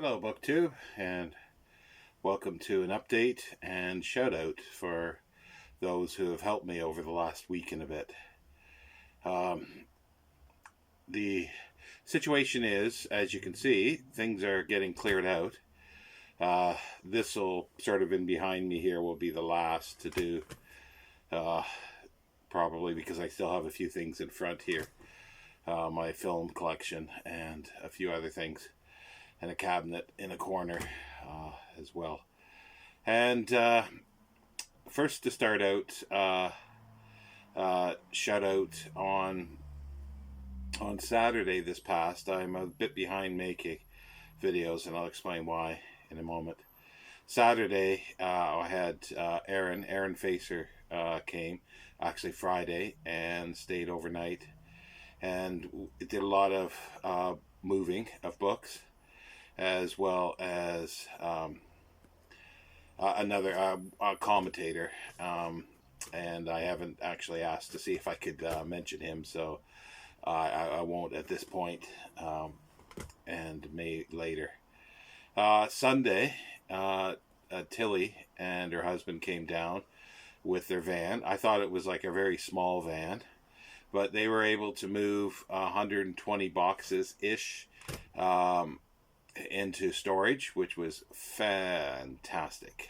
Hello, BookTube, and welcome to an update and shout out for those who have helped me over the last week and a bit. The situation is, as you can see, things are getting cleared out. This will sort of in behind me here will be the last to do, probably because I still have a few things in front here. My film collection and a few other things, and a cabinet in a corner as well. And first to start out, shout out on Saturday this past. I'm a bit behind making videos, and I'll explain why in a moment. Saturday, I had Aaron Facer came, actually Friday, and stayed overnight, and did a lot of moving of books, as well as another commentator, and I haven't actually asked to see if I could mention him, so I won't at this point, and may later. Sunday, Tilly and her husband came down with their van. I thought it was like a very small van, but they were able to move 120 boxes-ish into storage, which was fantastic,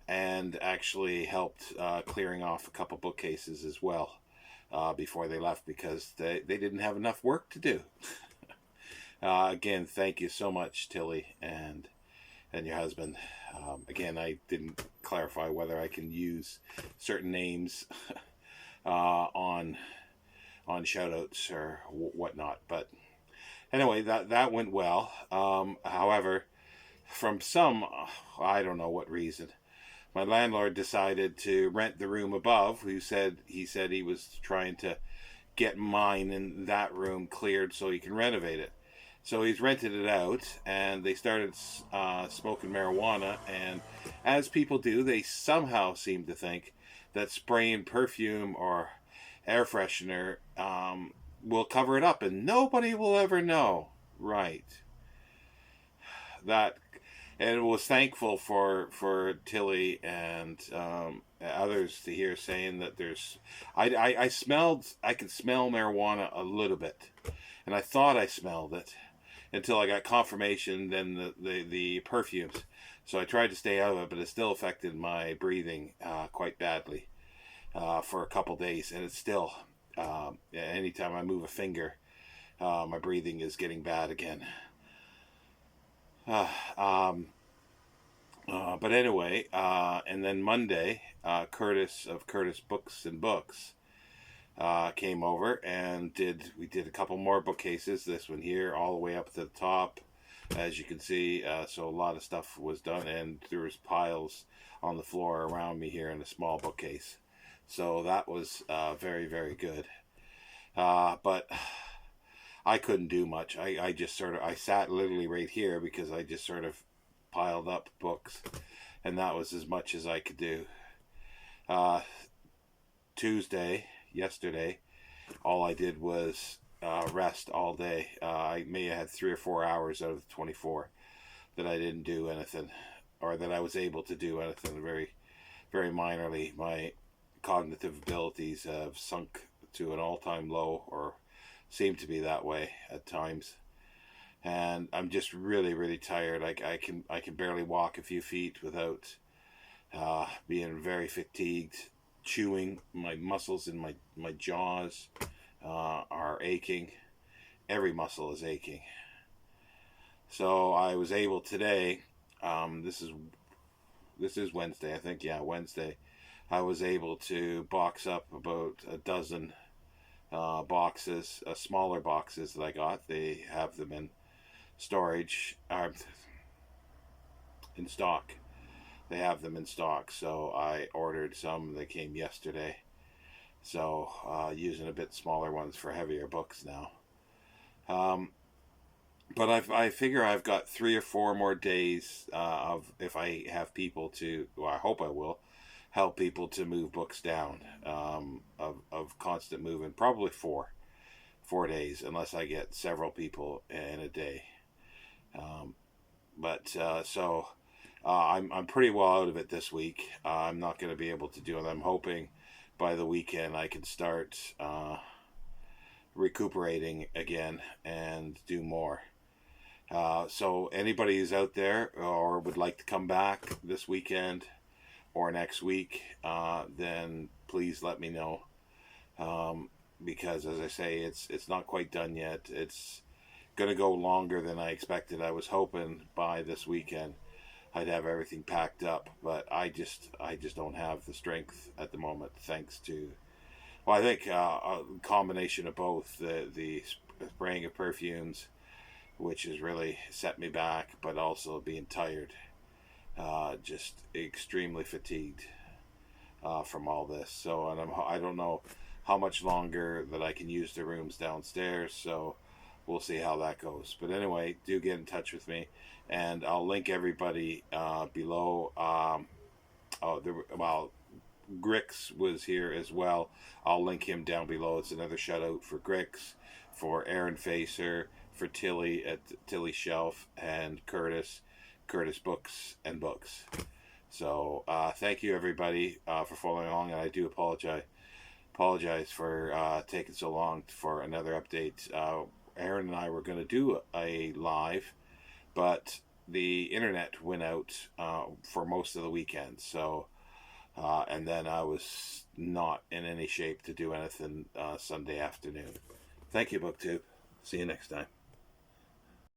and actually helped clearing off a couple bookcases as well before they left, because they didn't have enough work to do. Again, thank you so much, Tilly and your husband. Again, I didn't clarify whether I can use certain names on shoutouts or whatnot, but anyway, that went well. However, from some, I don't know what reason, my landlord decided to rent the room above. He said he was trying to get mine in that room cleared so he can renovate it. So he's rented it out, and they started smoking marijuana. And as people do, they somehow seem to think that spraying perfume or air freshener will cover it up, and nobody will ever know. Right. That, and it was thankful for Tilly and others to hear saying that there's. I could smell marijuana a little bit, and I thought I smelled it until I got confirmation. Then the perfumes. So I tried to stay out of it, but it still affected my breathing quite badly for a couple days, and it's still. Anytime I move a finger, my breathing is getting bad again. But anyway, and then Monday, Curtis of Curtis Books and Books came over, and we did a couple more bookcases. This one here, all the way up to the top, as you can see. So a lot of stuff was done, and there was piles on the floor around me here in a small bookcase. So that was very, very good. But I couldn't do much. I just I sat literally right here because I just sort of piled up books, and that was as much as I could do. Yesterday, all I did was rest all day. I may have had 3 or 4 hours out of the 24 that I didn't do anything, or that I was able to do anything, very, very minorly. My cognitive abilities have sunk to an all-time low, or seem to be that way at times, and I'm just really, really tired. I can barely walk a few feet without being very fatigued. Chewing, my muscles in my jaws are aching. Every muscle is aching. So I was able today. This is Wednesday, I think. Yeah, Wednesday. I was able to box up about a dozen boxes, smaller boxes that I got. They have them in storage, in stock. They have them in stock, so I ordered some. They came yesterday, so using a bit smaller ones for heavier books now. But I figure I've got 3 or 4 more days of, if I have people to, well, I hope I will help people to move books down, of constant movement. Probably 4 days, unless I get several people in a day. But I'm pretty well out of it this week. I'm not going to be able to do it. I'm hoping by the weekend I can start recuperating again and do more. So anybody who's out there or would like to come back this weekend or next week, then please let me know. Because as I say, it's not quite done yet. It's going to go longer than I expected. I was hoping by this weekend I'd have everything packed up, but I just don't have the strength at the moment. Thanks to, well, I think a combination of both the spraying of perfumes, which has really set me back, but also being tired, just extremely fatigued from all this. So, and I don't know how much longer that I can use the rooms downstairs. So we'll see how that goes. But anyway, do get in touch with me, and I'll link everybody below. Grix was here as well. I'll link him down below. It's another shout out for Grix, for Aaron Facer, for Tilly at Tilly Shelf, and Curtis Books and Books. So thank you everybody for following along, and I do apologize for taking so long for another update. Aaron and I were going to do a live, but the internet went out for most of the weekend. So, and then I was not in any shape to do anything Sunday afternoon. Thank you, BookTube. See you next time.